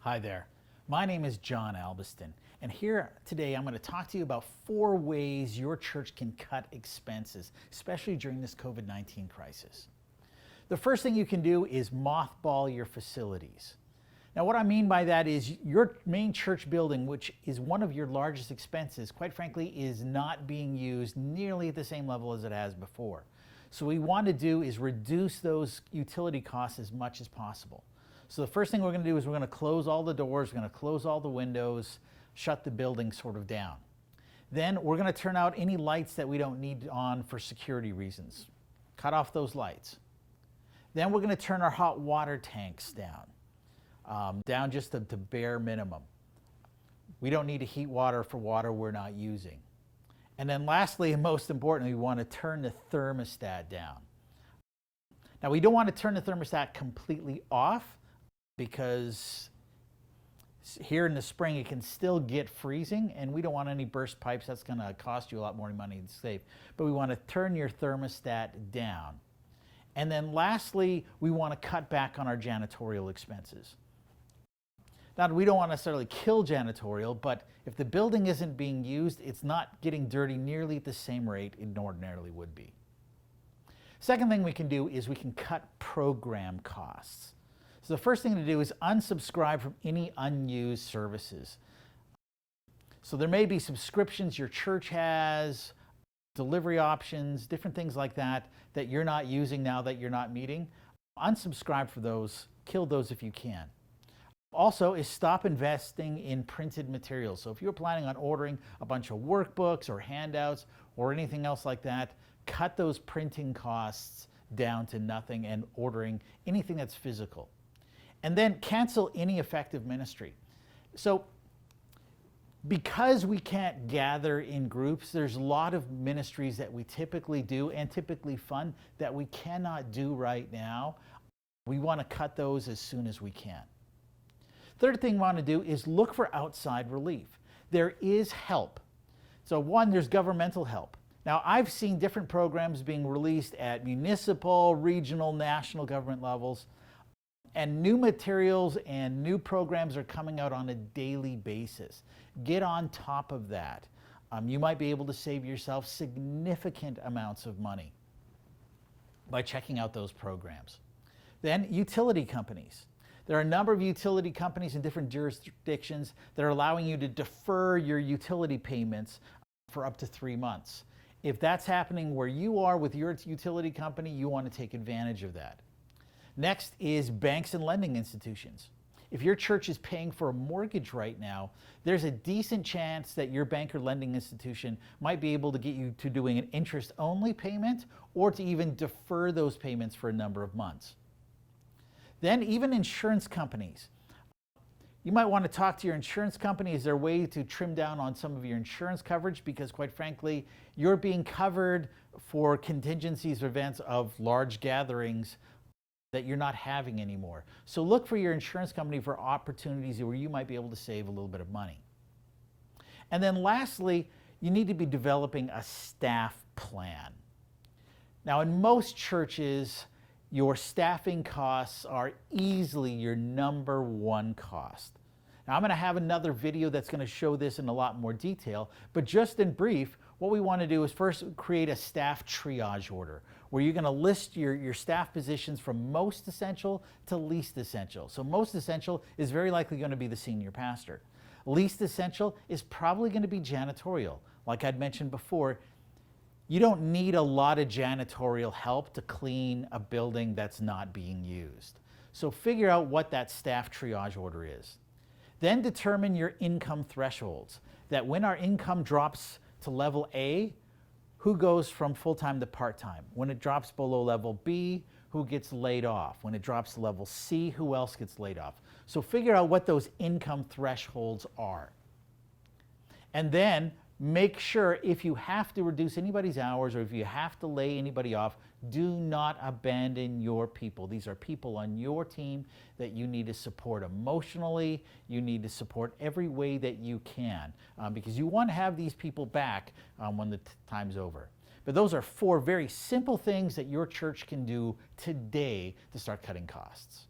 Hi there. My name is John Albiston, and here today I'm going to talk to you about 4 ways your church can cut expenses, especially during this COVID-19 crisis. The first thing you can do is mothball your facilities. Now, what I mean by that is your main church building, which is one of your largest expenses, quite frankly, is not being used nearly at the same level as it has before. So what we want to do is reduce those utility costs as much as possible. So the first thing we're going to do is we're going to close all the doors, we're going to close all the windows, shut the building sort of down. Then we're going to turn out any lights that we don't need on for security reasons. Cut off those lights. Then we're going to turn our hot water tanks down just to bare minimum. We don't need to heat water for water we're not using. And then lastly, and most importantly, we want to turn the thermostat down. Now, we don't want to turn the thermostat completely off, because here in the spring it can still get freezing and we don't want any burst pipes. That's going to cost you a lot more money to save. But we want to turn your thermostat down. And then lastly, we want to cut back on our janitorial expenses. Now, we don't want to necessarily kill janitorial, but if the building isn't being used, it's not getting dirty nearly at the same rate it ordinarily would be. Second thing we can do is we can cut program costs. So the first thing to do is unsubscribe from any unused services. So there may be subscriptions your church has, delivery options, different things like that that you're not using now that you're not meeting. Unsubscribe for those, kill those if you can. Also is stop investing in printed materials. So if you're planning on ordering a bunch of workbooks or handouts or anything else like that, cut those printing costs down to nothing and ordering anything that's physical. And then cancel any effective ministry. So because we can't gather in groups, there's a lot of ministries that we typically do and typically fund that we cannot do right now. We want to cut those as soon as we can. Third thing we want to do is look for outside relief. There is help. So one, there's governmental help. Now, I've seen different programs being released at municipal, regional, national government levels. And new materials and new programs are coming out on a daily basis. Get on top of that. You might be able to save yourself significant amounts of money by checking out those programs. Then utility companies. There are a number of utility companies in different jurisdictions that are allowing you to defer your utility payments for up to 3 months. If that's happening where you are with your utility company, you want to take advantage of that. Next is banks and lending institutions. If your church is paying for a mortgage right now, there's a decent chance that your bank or lending institution might be able to get you to doing an interest-only payment or to even defer those payments for a number of months. Then even insurance companies. You might want to talk to your insurance company. Is there a way to trim down on some of your insurance coverage? Because quite frankly, you're being covered for contingencies or events of large gatherings that you're not having anymore. So look for your insurance company for opportunities where you might be able to save a little bit of money. And then lastly, you need to be developing a staff plan. Now, in most churches, your staffing costs are easily your number one cost. Now, I'm going to have another video that's going to show this in a lot more detail, but just in brief, what we want to do is first create a staff triage order where you're going to list your staff positions from most essential to least essential. So most essential is very likely going to be the senior pastor. Least essential is probably going to be janitorial. Like I'd mentioned before, you don't need a lot of janitorial help to clean a building that's not being used. So figure out what that staff triage order is. Then determine your income thresholds, that when our income drops to level A, who goes from full-time to part-time? When it drops below level B, who gets laid off? When it drops to level C, who else gets laid off? So figure out what those income thresholds are. And then make sure if you have to reduce anybody's hours or if you have to lay anybody off, do not abandon your people. These are people on your team that you need to support emotionally. You need to support every way that you can because you want to have these people back when the time's over. But those are 4 very simple things that your church can do today to start cutting costs.